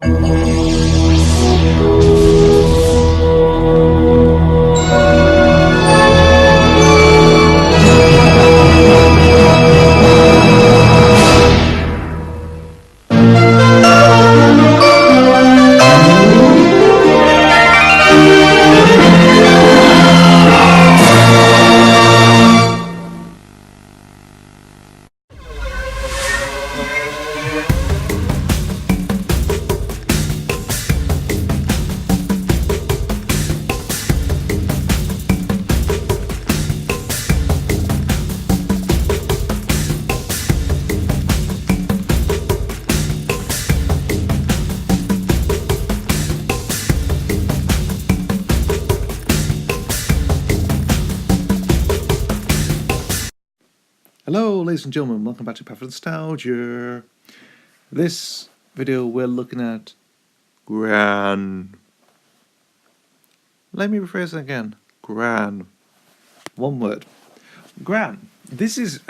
Hello ladies and gentlemen, welcome back to Path of Nostalgia. This video we're looking at Gran. Let me rephrase that again. Gran. One word. Gran. This is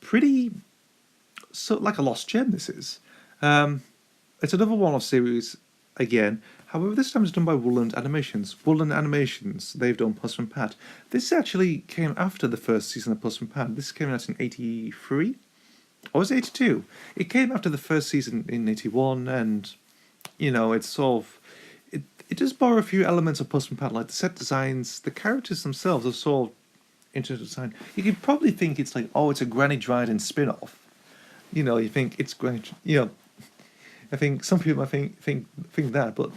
pretty like a lost gem, this is. It's another one-off series again. However, this time it's done by Woodland Animations. Woodland Animations, they've done Puss and Pat. This actually came after the first season of Puss and Pat. This came out in 83? Or was it 82? It came after the first season in 81, and, you know, it's sort of... It does borrow a few elements of Puss and Pat, like the set designs. The characters themselves are sort of interesting design. You could probably think it's like, oh, it's a Granny Dryden spin-off. You know, you think it's Granny... You know, I think some people might think that, but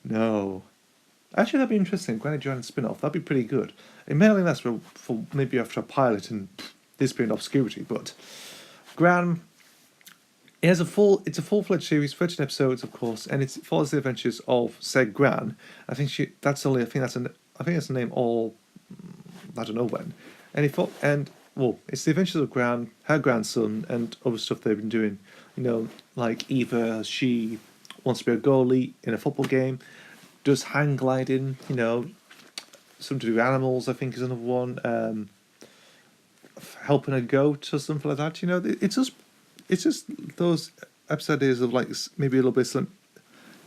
no. Actually, that'd be interesting. Granny Dryden spin-off. That'd be pretty good. It may only last for maybe after a pilot and this being obscurity, but Gran. It has it's a full-fledged series, 13 episodes, of course, and it follows the adventures of said Gran. I think that's the name all. I don't know when, well, it's the adventures of Gran, her grandson, and other stuff they've been doing. You know, like either she wants to be a goalie in a football game, does hang gliding, you know, something to do with animals, I think is another one. Helping a goat or something like that, you know. It's just those episodes of like maybe a little bit,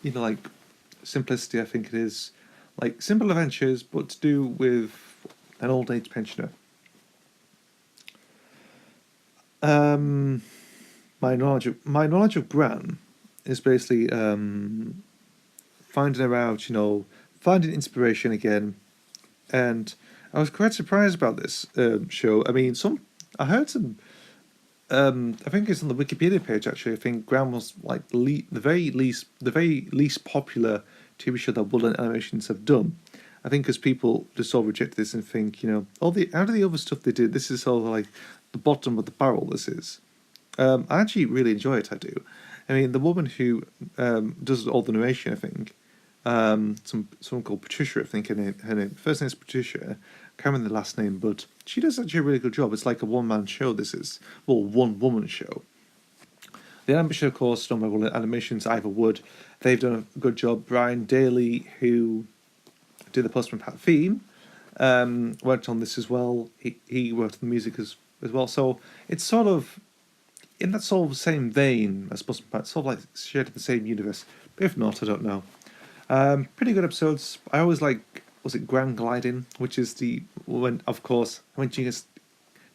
you know, like simplicity, I think it is. Like simple adventures, but to do with an old age pensioner. My knowledge of Gran is basically finding her out, you know, finding inspiration again, and I was quite surprised about this show. I mean, I heard some. I think it's on the Wikipedia page actually. I think Gran was like the very least popular TV show that Woodland Animations have done. I think because people just sort of reject this and think, you know, out of the other stuff they did, this is sort of like the bottom of the barrel. This is. I actually really enjoy it. I do. I mean, the woman who does all the narration, I think, someone called Patricia. I think her name. First name is Patricia. I can't remember the last name, but she does actually a really good job. It's like a one-man show. This is one-woman show. The animation, of course, done by Woodland Animations. Ivor Wood. They've done a good job. Brian Daly, who did the Puss and Pat theme, worked on this as well. He worked on the music as well. So it's sort of in that sort of same vein as Puss and Pat, sort of like shared in the same universe. But if not, I don't know. Pretty good episodes. I always like, was it Gran Gliding, which is when she gets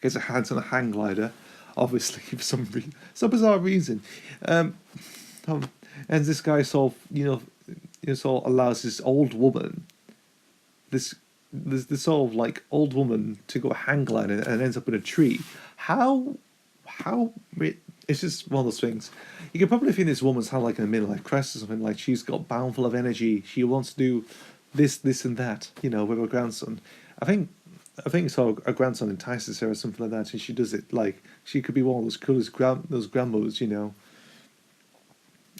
her hands on a hang glider, obviously for some bizarre reason. And this guy sort of, sort of allows this old woman, this sort of like old woman to go hang gliding and ends up in a tree. How it's just one of those things. You can probably think this woman's had like in a midlife crisis or something, like she's got boundful of energy. She wants to do this and that, you know, with her grandson. I think so. Her grandson entices her or something like that, and she does it. Like she could be one of those coolest those grandmothers, you know.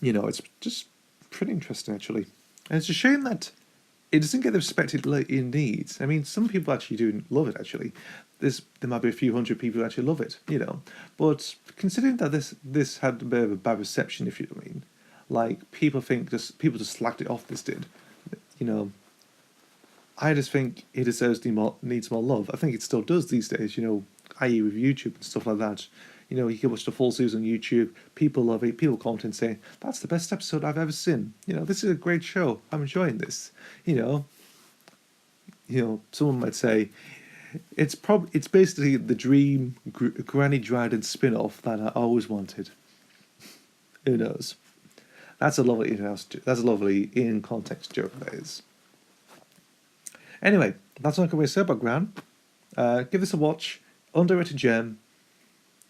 You know, it's just pretty interesting actually, and it's a shame that it doesn't get the respect it needs. I mean, some people actually do love it. Actually, there might be a few hundred people who actually love it, you know. But considering that this had a bit of a bad reception, if you know what I mean, like people just slacked it off. This did, you know. I just think it deserves needs more love. I think it still does these days, you know, i.e. with YouTube and stuff like that. You know, you can watch the full season on YouTube. People love it. People comment saying, that's the best episode I've ever seen. You know, this is a great show. I'm enjoying this. You know, someone might say, it's basically the dream Granny Dryden spin-off that I always wanted. Who knows? That's a lovely in context joke, that is. Anyway, that's all I can say about Gran. Give this a watch. Underrated gem.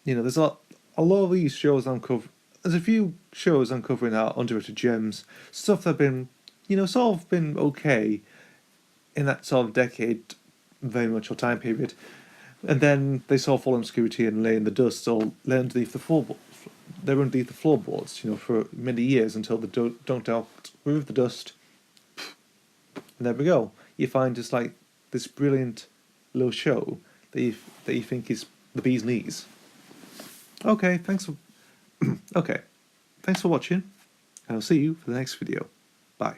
You know, there's a lot of these shows I'm covering. There's a few shows I'm covering that are underrated gems. Stuff that have been, you know, sort of been okay in that sort of decade, very much or time period. And then they sort of fall in obscurity and lay in the dust or lay underneath the floorboards. They were underneath the floorboards, you know, for many years until they don't out remove the dust. And there we go. You find just like this brilliant little show that you think is the bee's knees. Okay, thanks for watching, and I'll see you for the next video. Bye.